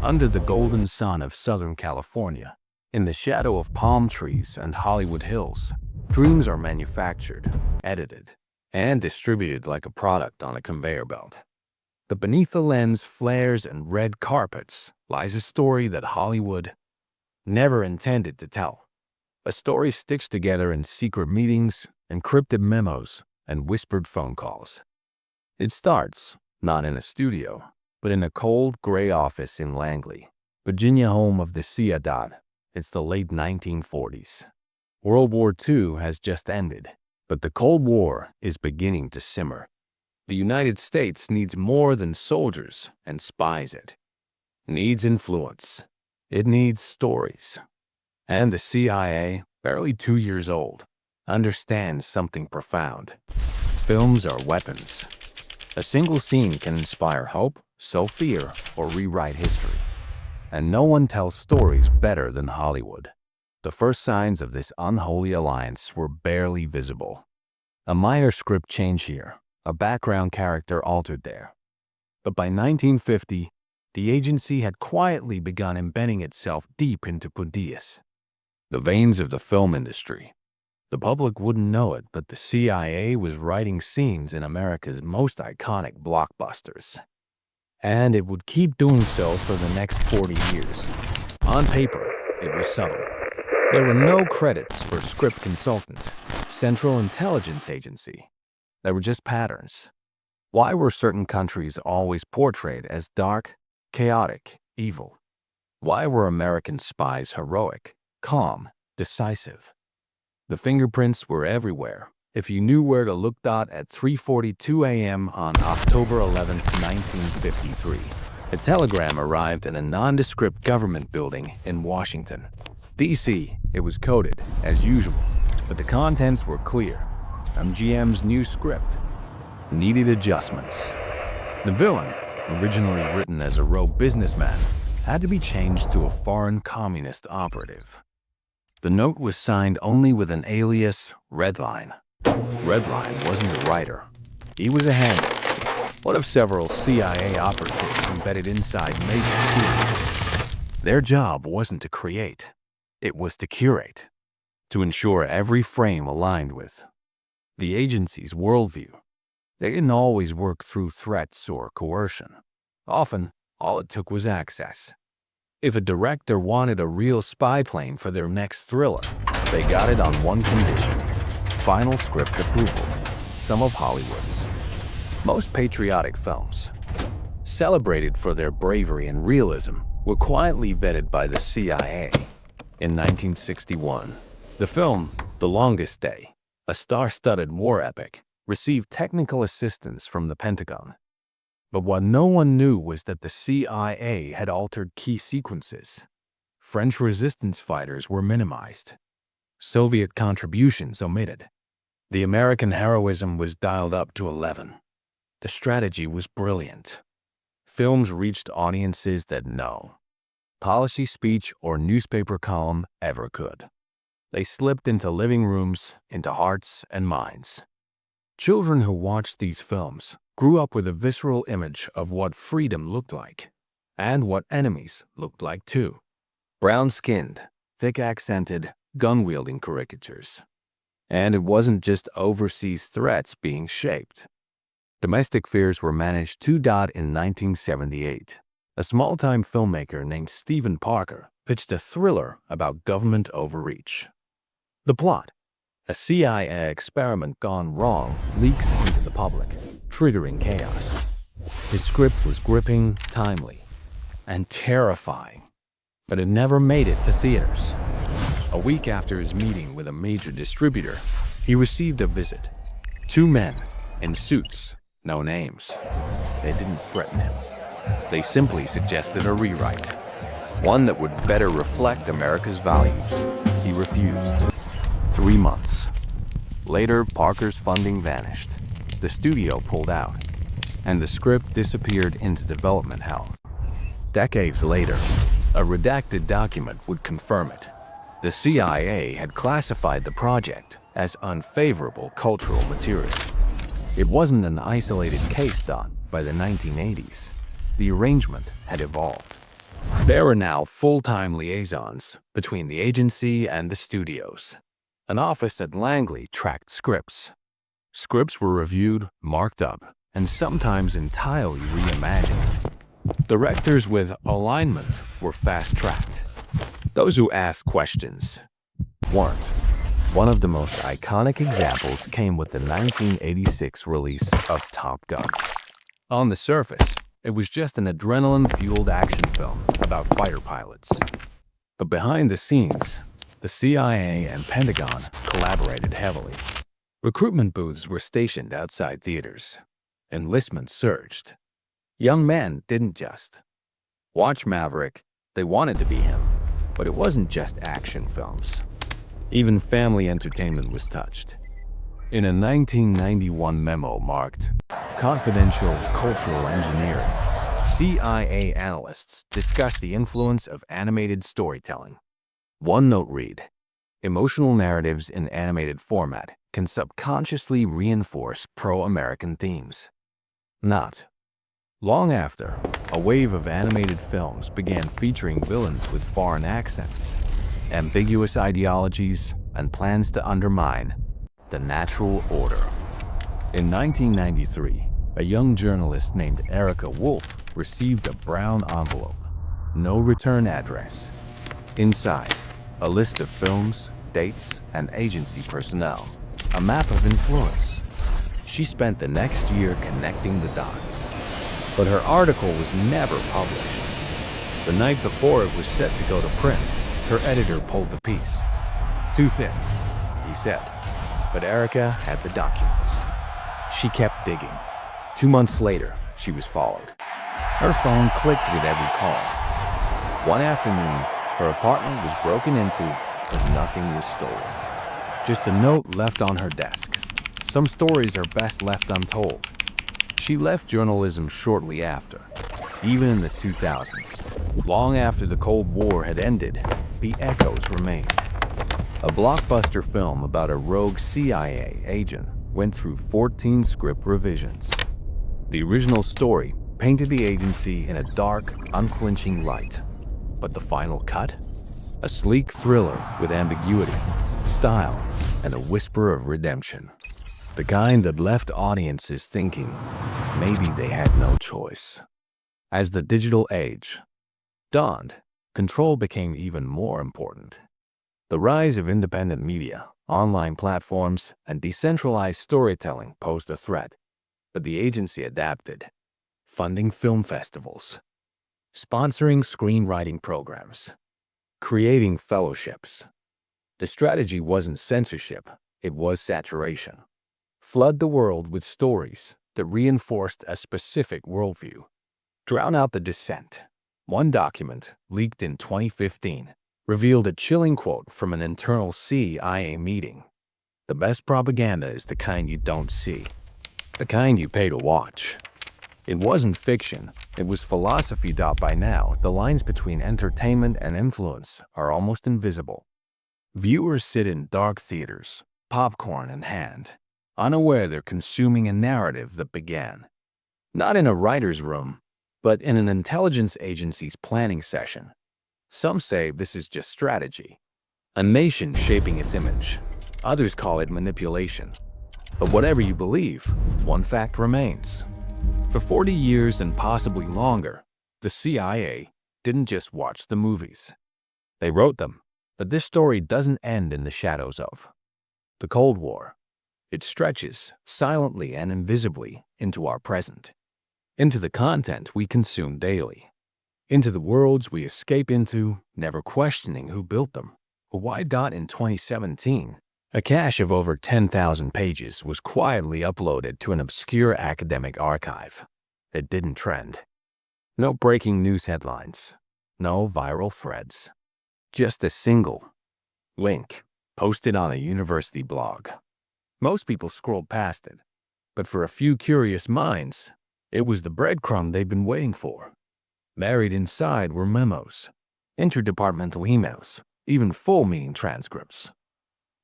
Under the golden sun of Southern California, in the shadow of palm trees and Hollywood hills, dreams are manufactured, edited, and distributed like a product on a conveyor belt. But beneath the lens, flares, and red carpets lies a story that Hollywood never intended to tell. A story stitched together in secret meetings, encrypted memos, and whispered phone calls. It starts not in a studio, but in a cold, gray office in Langley, Virginia, home of the CIA. It's the late 1940s. World War II has just ended, but the Cold War is beginning to simmer. The United States needs more than soldiers and spies. It needs influence. It needs stories. And the CIA, barely 2 years old, understands something profound. Films are weapons. A single scene can inspire hope, sow fear, or rewrite history. And no one tells stories better than Hollywood. The first signs of this unholy alliance were barely visible. A minor script change here, a background character altered there. But by 1950, the agency had quietly begun embedding itself deep into Pudias, the veins of the film industry. The public wouldn't know it, but the CIA was writing scenes in America's most iconic blockbusters. And it would keep doing so for the next 40 years. On paper, it was subtle. There were no credits for script consultant, Central Intelligence Agency. There were just patterns. Why were certain countries always portrayed as dark, chaotic, evil? Why were American spies heroic, calm, decisive? The fingerprints were everywhere. If you knew where to look. At 3:42 a.m. on October 11, 1953, a telegram arrived in a nondescript government building in Washington, D.C. It was coded, as usual, but the contents were clear. MGM's new script needed adjustments. The villain, originally written as a rogue businessman, had to be changed to a foreign communist operative. The note was signed only with an alias, Redline. Redline wasn't a writer. He was a handler, one of several CIA operatives embedded inside major studios. Their job wasn't to create. It was to curate, to ensure every frame aligned with the agency's worldview. They didn't always work through threats or coercion. Often, all it took was access. If a director wanted a real spy plane for their next thriller, they got it on one condition: final script approval. Some of Hollywood's most patriotic films, celebrated for their bravery and realism, were quietly vetted by the CIA. In 1961, the film The Longest Day, a star-studded war epic, received technical assistance from the Pentagon. But what no one knew was that the CIA had altered key sequences. French resistance fighters were minimized. Soviet contributions omitted. The American heroism was dialed up to 11. The strategy was brilliant. Films reached audiences that no policy speech or newspaper column ever could. They slipped into living rooms, into hearts and minds. Children who watched these films grew up with a visceral image of what freedom looked like, and what enemies looked like too. Brown-skinned, thick-accented, gun-wielding caricatures. And it wasn't just overseas threats being shaped. Domestic fears were managed too. In 1978, a small-time filmmaker named Stephen Parker pitched a thriller about government overreach. The plot: a CIA experiment gone wrong leaks into the public, triggering chaos. His script was gripping, timely, and terrifying, but it never made it to theaters. A week after his meeting with a major distributor, he received a visit. Two men in suits, no names. They didn't threaten him. They simply suggested a rewrite, one that would better reflect America's values. He refused. 3 months. Later, Parker's funding vanished. The studio pulled out, and the script disappeared into development hell. Decades later, a redacted document would confirm it. The CIA had classified the project as unfavorable cultural material. It wasn't an isolated case done by the 1980s. The arrangement had evolved. There were now full-time liaisons between the agency and the studios. An office at Langley tracked scripts. Scripts were reviewed, marked up, and sometimes entirely reimagined. Directors with alignment were fast-tracked. Those who asked questions weren't. One of the most iconic examples came with the 1986 release of Top Gun. On the surface, it was just an adrenaline-fueled action film about fighter pilots. But behind the scenes, the CIA and Pentagon collaborated heavily. Recruitment booths were stationed outside theaters. Enlistment surged. Young men didn't just watch Maverick, they wanted to be him. But it wasn't just action films. Even family entertainment was touched. In a 1991 memo marked Confidential Cultural Engineering, CIA analysts discussed the influence of animated storytelling. One note read, "Emotional narratives in animated format can subconsciously reinforce pro-American themes." Not long after, a wave of animated films began featuring villains with foreign accents, ambiguous ideologies, and plans to undermine the natural order. In 1993, a young journalist named Erica Wolf received a brown envelope, no return address. Inside, a list of films, dates, and agency personnel, a map of influence. She spent the next year connecting the dots. But her article was never published. The night before it was set to go to print, her editor pulled the piece. "Too thin," he said. But Erica had the documents. She kept digging. 2 months later, she was followed. Her phone clicked with every call. One afternoon, her apartment was broken into, but nothing was stolen. Just a note left on her desk. Some stories are best left untold. She left journalism shortly after. Even in the 2000s, long after the Cold War had ended, the echoes remained. A blockbuster film about a rogue CIA agent went through 14 script revisions. The original story painted the agency in a dark, unflinching light. But the final cut? A sleek thriller with ambiguity, style, and a whisper of redemption. The kind that left audiences thinking maybe they had no choice. As the digital age dawned, control became even more important. The rise of independent media, online platforms, and decentralized storytelling posed a threat, but the agency adapted, funding film festivals, sponsoring screenwriting programs, creating fellowships. The strategy wasn't censorship, it was saturation. Flood the world with stories that reinforced a specific worldview. Drown out the dissent. One document, leaked in 2015, revealed a chilling quote from an internal CIA meeting. "The best propaganda is the kind you don't see, the kind you pay to watch." It wasn't fiction, it was philosophy. By now, the lines between entertainment and influence are almost invisible. Viewers sit in dark theaters, popcorn in hand, unaware they're consuming a narrative that began, not in a writer's room, but in an intelligence agency's planning session. Some say this is just strategy, a nation shaping its image. Others call it manipulation. But whatever you believe, one fact remains. For 40 years and possibly longer, the CIA didn't just watch the movies. They wrote them. But this story doesn't end in the shadows of the Cold War. It stretches silently and invisibly into our present, into the content we consume daily, into the worlds we escape into, never questioning who built them or why. In 2017, a cache of over 10,000 pages was quietly uploaded to an obscure academic archive. It didn't trend. No breaking news headlines, no viral threads, just a single link posted on a university blog. Most people scrolled past it, but for a few curious minds, it was the breadcrumb they'd been waiting for. Buried inside were memos, interdepartmental emails, even full meeting transcripts.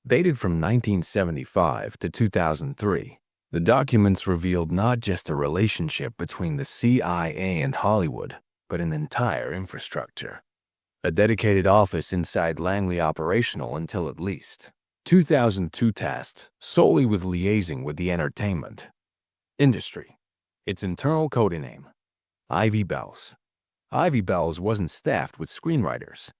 Dated from 1975 to 2003, the documents revealed not just a relationship between the CIA and Hollywood, but an entire infrastructure. A dedicated office inside Langley operational until at least 2002, tasked solely with liaising with the entertainment industry. Its internal code name, Ivy Bells. Ivy Bells wasn't staffed with screenwriters.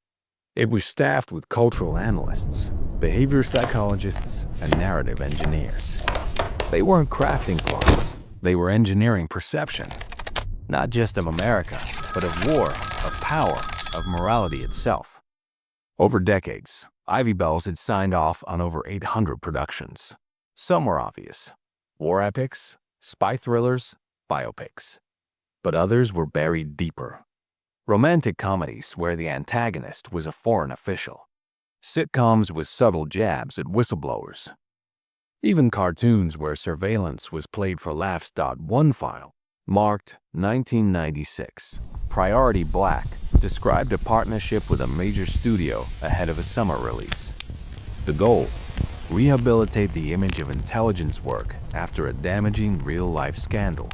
It was staffed with cultural analysts, behavior psychologists, and narrative engineers. They weren't crafting plots. They were engineering perception, not just of America, but of war, of power, of morality itself. Over decades, Ivy Bells had signed off on over 800 productions. Some were obvious: war epics, spy thrillers, biopics. But others were buried deeper. Romantic comedies where the antagonist was a foreign official. Sitcoms with subtle jabs at whistleblowers. Even cartoons where surveillance was played for laughs. One file, marked 1996, Priority Black, described a partnership with a major studio ahead of a summer release. The goal: rehabilitate the image of intelligence work after a damaging real-life scandal.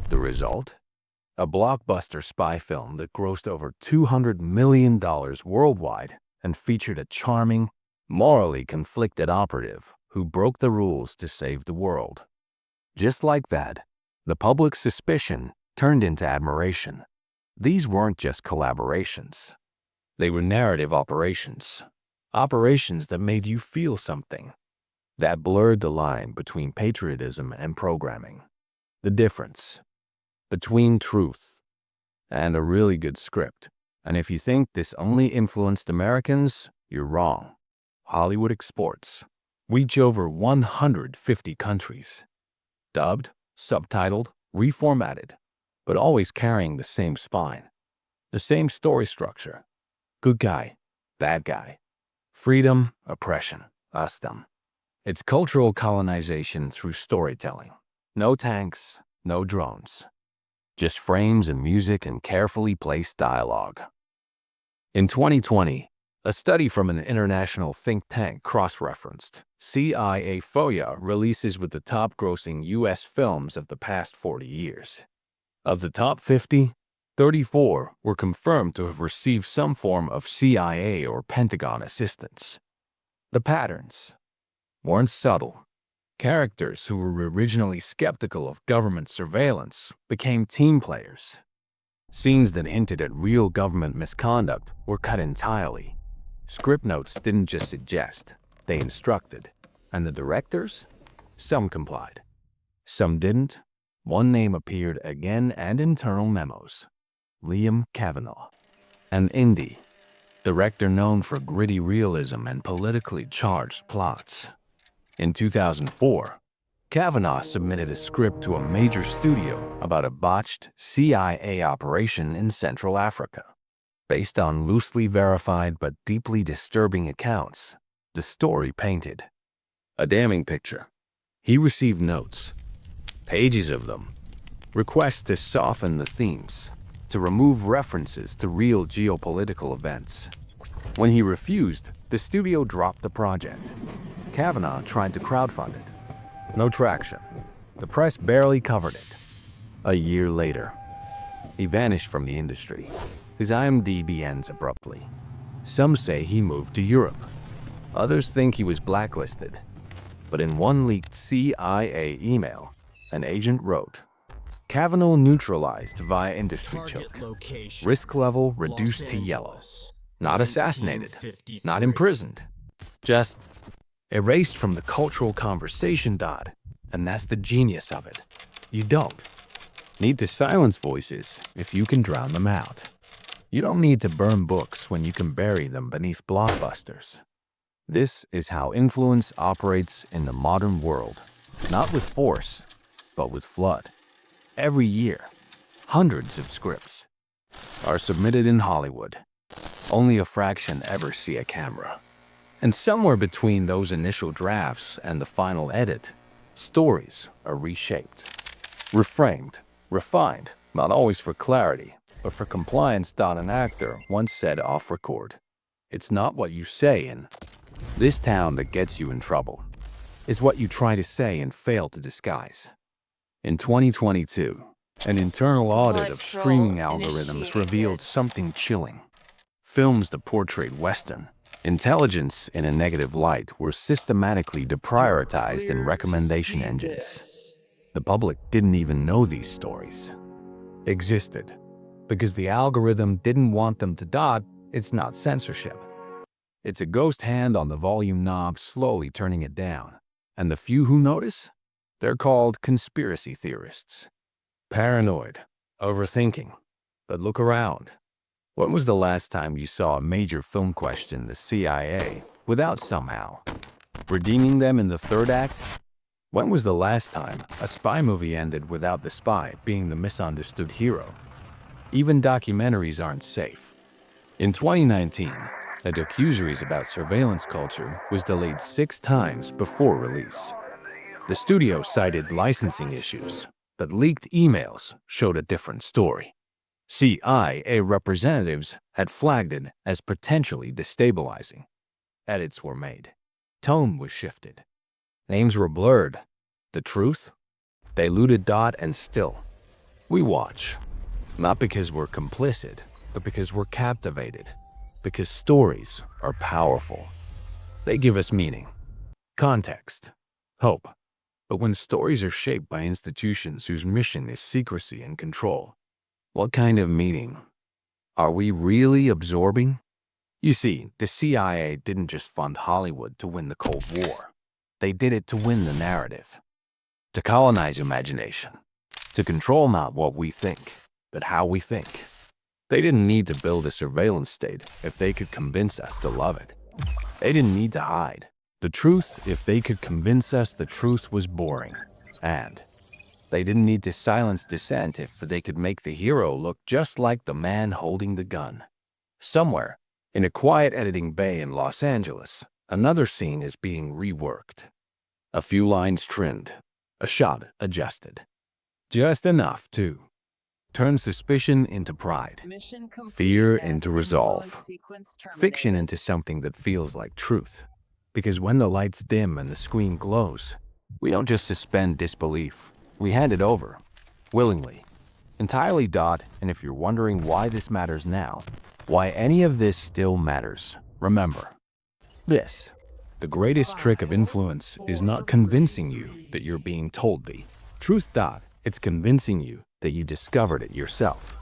The result? A blockbuster spy film that grossed over $200 million worldwide and featured a charming, morally conflicted operative who broke the rules to save the world. Just like that, the public's suspicion turned into admiration. These weren't just collaborations. They were narrative operations. Operations that made you feel something. That blurred the line between patriotism and programming. The difference between truth and a really good script. And if you think this only influenced Americans, you're wrong. Hollywood exports reach over 150 countries. Dubbed, subtitled, reformatted, but always carrying the same spine. The same story structure. Good guy, bad guy. Freedom, oppression, us them. It's cultural colonization through storytelling. No tanks, no drones. Just frames and music and carefully placed dialogue. In 2020, a study from an international think tank cross-referenced CIA FOIA releases with the top-grossing U.S. films of the past 40 years. Of the top 50, 34 were confirmed to have received some form of CIA or Pentagon assistance. The patterns weren't subtle. Characters who were originally skeptical of government surveillance became team players. Scenes that hinted at real government misconduct were cut entirely. Script notes didn't just suggest, they instructed. And the directors? Some complied. Some didn't. One name appeared again, and internal memos. Liam Kavanaugh, an indie director known for gritty realism and politically charged plots. In 2004, Kavanaugh submitted a script to a major studio about a botched CIA operation in Central Africa. Based on loosely verified but deeply disturbing accounts, the story painted a damning picture. He received notes, pages of them, requests to soften the themes, to remove references to real geopolitical events. When he refused, the studio dropped the project. Kavanaugh tried to crowdfund it. No traction. The press barely covered it. A year later, he vanished from the industry. His IMDb ends abruptly. Some say he moved to Europe. Others think he was blacklisted. But in one leaked CIA email, an agent wrote, Kavanaugh neutralized via industry choke. Risk level reduced to yellow. Not assassinated. Not imprisoned. Just erased from the cultural conversation. And that's the genius of it. You don't need to silence voices if you can drown them out. You don't need to burn books when you can bury them beneath blockbusters. This is how influence operates in the modern world. Not with force, but with flood. Every year, hundreds of scripts are submitted in Hollywood. Only a fraction ever see a camera. And somewhere between those initial drafts and the final edit, stories are reshaped, reframed, refined, not always for clarity, but for compliance. An actor once said off record, "It's not what you say in this town that gets you in trouble. It's what you try to say and fail to disguise." In 2022, An internal audit of Control streaming algorithms revealed initiated. something chilling. Films that portrayed Western intelligence in a negative light were systematically deprioritized in Clear to recommendation see engines. this. The public didn't even know these stories existed because the algorithm didn't want them to dot. It's not censorship. It's a ghost hand on the volume knob slowly turning it down. And the few who notice? They're called conspiracy theorists. Paranoid, overthinking. But look around. When was the last time you saw a major film question the CIA without somehow redeeming them in the third act? When was the last time a spy movie ended without the spy being the misunderstood hero? Even documentaries aren't safe. In 2019, a docuseries about surveillance culture was delayed 6 times before release. The studio cited licensing issues, but leaked emails showed a different story. CIA representatives had flagged it as potentially destabilizing. Edits were made. Tone was shifted. Names were blurred. The truth? They looted dot and still. We watch. Not because we're complicit, but because we're captivated. Because stories are powerful. They give us meaning, context, hope. But when stories are shaped by institutions whose mission is secrecy and control, what kind of meaning are we really absorbing? You see, the CIA didn't just fund Hollywood to win the Cold War. They did it to win the narrative, to colonize imagination, to control not what we think, but how we think. They didn't need to build a surveillance state if they could convince us to love it. They didn't need to hide the truth if they could convince us the truth was boring. And they didn't need to silence dissent if they could make the hero look just like the man holding the gun. Somewhere, in a quiet editing bay in Los Angeles, another scene is being reworked. A few lines trimmed, a shot adjusted. Just enough to turn suspicion into pride, Mission complete. fear and into resolve, influence sequence fiction terminated. into something that feels like truth. Because when the lights dim and the screen glows, we don't just suspend disbelief. We hand it over, willingly, entirely. And if you're wondering why this matters now, why any of this still matters, remember this. The greatest trick of influence is not convincing you that you're being told the truth. It's convincing you that you discovered it yourself.